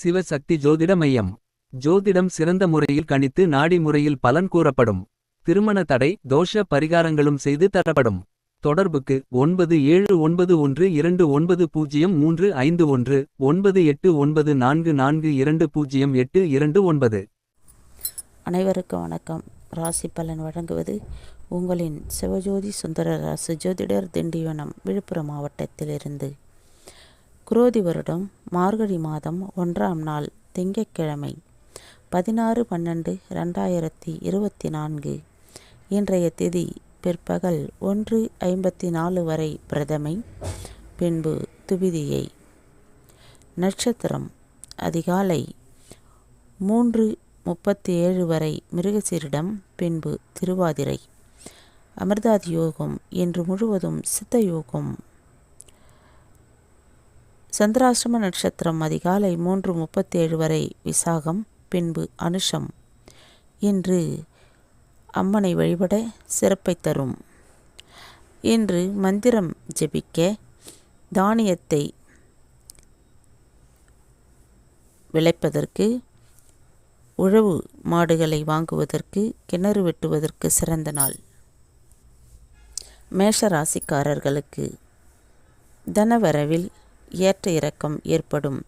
சிவசக்தி ஜோதிட மையம். ஜோதிடம் சிறந்த முறையில் கணித்து நாடி முறையில் பலன் கூறப்படும். திருமண தடை தோஷ பரிகாரங்களும் செய்து தரப்படும். தொடர்புக்கு 9712290351 9894420829. அனைவருக்கும் வணக்கம். ராசி பலன் வழங்குவது உங்களின் சிவஜோதி சுந்தரராசு ஜோதிடர், திண்டிவனம், விழுப்புரம் மாவட்டத்திலிருந்து. குரோதி வருடம் மார்கழி மாதம் 1ஆம் நாள் திங்கட்கிழமை 16/12/2024. இன்றைய திதி பிற்பகல் 1:54 வரை பிரதமை, பின்பு துவிதியை. நட்சத்திரம் அதிகாலை 3:37 வரை மிருகசீரிடம், பின்பு திருவாதிரை. அமிர்தாதி யோகம் இன்று முழுவதும் சித்த யோகம். சந்திராஷ்டம நட்சத்திரம் அதிகாலை 3:37 வரை விசாகம், பின்பு அனுஷம். இன்று அம்மனை வழிபட சிறப்பை தரும். இன்று மந்திரம் ஜெபிக்க, தானியத்தை விளைப்பதற்கு, உழவு மாடுகளை வாங்குவதற்கு, கிணறு வெட்டுவதற்கு சிறந்த நாள். மேஷ ராசிக்காரர்களுக்கு தனவரவில் ஏற்ற இறக்கம் ஏற்படும்.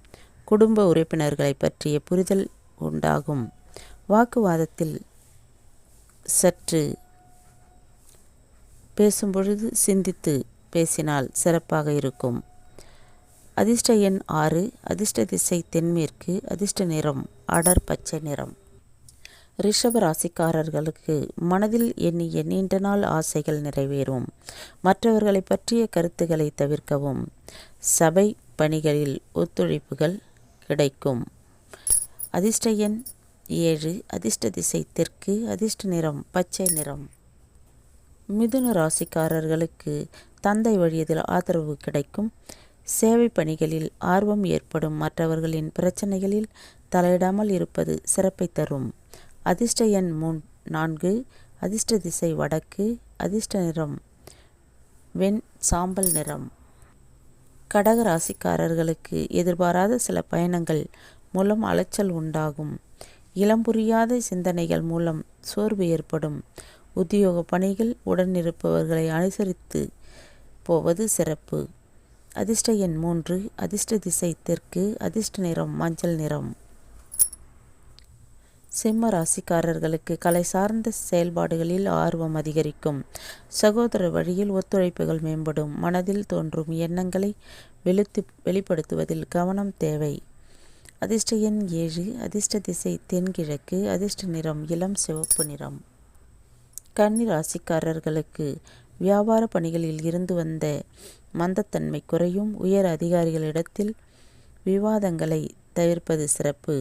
குடும்ப உறுப்பினர்களை பற்றிய புரிதல் உண்டாகும். வாக்குவாதத்தில் சற்று பேசும்பொழுது சிந்தித்து பேசினால் சிறப்பாக இருக்கும். அதிர்ஷ்ட எண் 6. அதிர்ஷ்ட திசை தென்மேற்கு. அதிர்ஷ்ட நிறம் அடர் பச்சை நிறம். ரிஷப ராசிக்காரர்களுக்கு மனதில் எண்ணிய நீண்ட நாள் ஆசைகள் நிறைவேறும். மற்றவர்களை பற்றிய கருத்துக்களை தவிர்க்கவும். சபை பணிகளில் ஒத்துழைப்புகள் கிடைக்கும். அதிர்ஷ்ட எண் 7. அதிர்ஷ்ட திசை தெற்கு. அதிர்ஷ்ட நிறம் பச்சை நிறம். மிதுன ராசிக்காரர்களுக்கு தந்தை வழியதில் ஆதரவு கிடைக்கும். சேவை பணிகளில் ஆர்வம் ஏற்படும். மற்றவர்களின் பிரச்சனைகளில் தலையிடாமல் இருப்பது சிறப்பை தரும். அதிர்ஷ்ட எண் 4. அதிர்ஷ்ட திசை வடக்கு. அதிர்ஷ்ட நிறம் வெண் சாம்பல் நிறம். கடக ராசிக்காரர்களுக்கு எதிர்பாராத சில பயணங்கள் மூலம் அலைச்சல் உண்டாகும். இளம் புரியாத சிந்தனைகள் மூலம் சோர்வு ஏற்படும். உத்தியோக பணிகள் உடனிருப்பவர்களை அனுசரித்து போவது சிறப்பு. அதிர்ஷ்ட எண் 3. அதிர்ஷ்ட திசை தெற்கு. அதிர்ஷ்ட நிறம் மஞ்சள் நிறம். சிம்ம ராசிக்காரர்களுக்கு கலை சார்ந்த செயல்பாடுகளில் ஆர்வம் அதிகரிக்கும். சகோதர வழியில் ஒத்துழைப்புகள் மேம்படும். மனதில் தோன்றும் எண்ணங்களை வெளிப்படுத்துவதில் கவனம் தேவை. அதிர்ஷ்ட எண் 7. அதிர்ஷ்ட திசை தென்கிழக்கு. அதிர்ஷ்ட நிறம் இளம் சிவப்பு நிறம். கன்னி ராசிக்காரர்களுக்கு வியாபார பணிகளில் இருந்து வந்த மந்தத்தன்மை குறையும். உயர் அதிகாரிகளிடத்தில் விவாதங்களை தவிர்ப்பது சிறப்பு.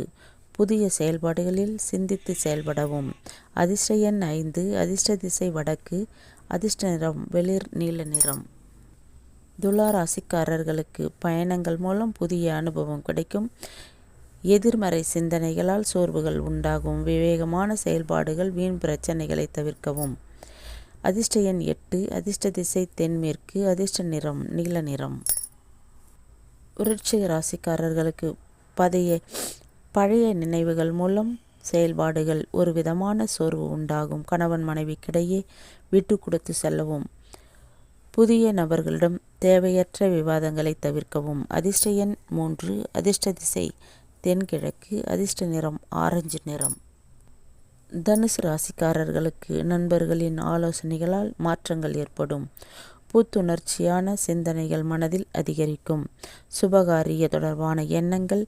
புதிய செயல்பாடுகளில் சிந்தித்து செயல்படவும். அதிர்ஷ்ட எண் 5. அதிர்ஷ்ட திசை வடக்கு. அதிர்ஷ்ட நிறம் வெளிர் நீல நிறம். துலா ராசிக்காரர்களுக்கு பயணங்கள் மூலம் புதிய அனுபவம் கிடைக்கும். எதிர்மறை சிந்தனைகளால் சோர்வுகள் உண்டாகும். விவேகமான செயல்பாடுகள் வீண் பிரச்சனைகளை தவிர்க்கவும். அதிர்ஷ்ட எண் 8. அதிர்ஷ்ட திசை தென்மேற்கு. அதிர்ஷ்ட நிறம் நீல நிறம். விருச்சிக ராசிக்காரர்களுக்கு பழைய நினைவுகள் மூலம் செயல்பாடுகள் ஒரு விதமான சோர்வு உண்டாகும். கணவன் மனைவிக்கிடையே விட்டு கொடுத்து செல்லவும். புதிய நபர்களிடம் தேவையற்ற விவாதங்களை தவிர்க்கவும். அதிர்ஷ்ட எண் 3. அதிர்ஷ்ட திசை தென்கிழக்கு. அதிர்ஷ்ட நிறம் ஆரஞ்சு நிறம். தனுசு ராசிக்காரர்களுக்கு நண்பர்களின் ஆலோசனைகளால் மாற்றங்கள் ஏற்படும். புத்துணர்ச்சியான சிந்தனைகள் மனதில் அதிகரிக்கும். சுபகாரிய தொடர்பான எண்ணங்கள்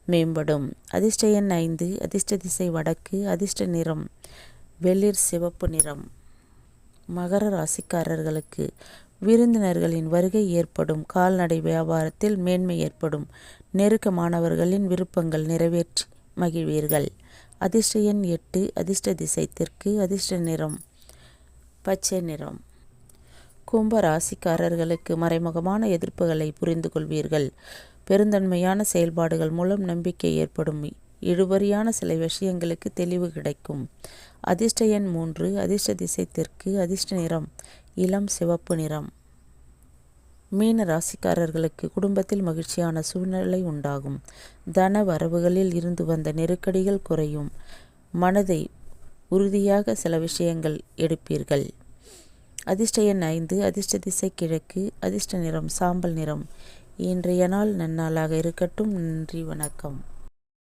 மேம்படும். அதிர்ஷ்ட எண் 5. அதிர்ஷ்ட திசை வடக்கு. அதிர்ஷ்ட நிறம் வெளிர் சிவப்பு நிறம். மகர ராசிக்காரர்களுக்கு விருந்தினர்களின் வருகை ஏற்படும். கால்நடை வியாபாரத்தில் மேன்மை ஏற்படும். நெருக்கமானவர்களின் விருப்பங்கள் நிறைவேற்றி மகிழ்வீர்கள். அதிர்ஷ்ட எண் 8. அதிர்ஷ்ட திசை தெற்கு. அதிர்ஷ்ட நிறம் பச்சை நிறம். கும்ப ராசிக்காரர்களுக்கு மறைமுகமான எதிர்ப்புகளை புரிந்து கொள்வீர்கள். பெருந்தன்மையான செயல்பாடுகள் மூலம் நம்பிக்கை ஏற்படும். இழுபறியான சில விஷயங்களுக்கு தெளிவு கிடைக்கும். அதிர்ஷ்ட எண் 3. அதிர்ஷ்ட திசை தெற்கு. அதிர்ஷ்ட நிறம் இளம் சிவப்பு நிறம். மீன ராசிக்காரர்களுக்கு குடும்பத்தில் மகிழ்ச்சியான சூழ்நிலை உண்டாகும். தன வரவுகளில் இருந்து வந்த நெருக்கடிகள் குறையும். மனதை உறுதியாக சில விஷயங்கள் எடுப்பீர்கள். அதிர்ஷ்ட எண் 5, அதிர்ஷ்ட திசை கிழக்கு, அதிர்ஷ்ட நிறம் சாம்பல் நிறம். இன்றைய நாள் நன்னாளாக இருக்கட்டும். நன்றி, வணக்கம்.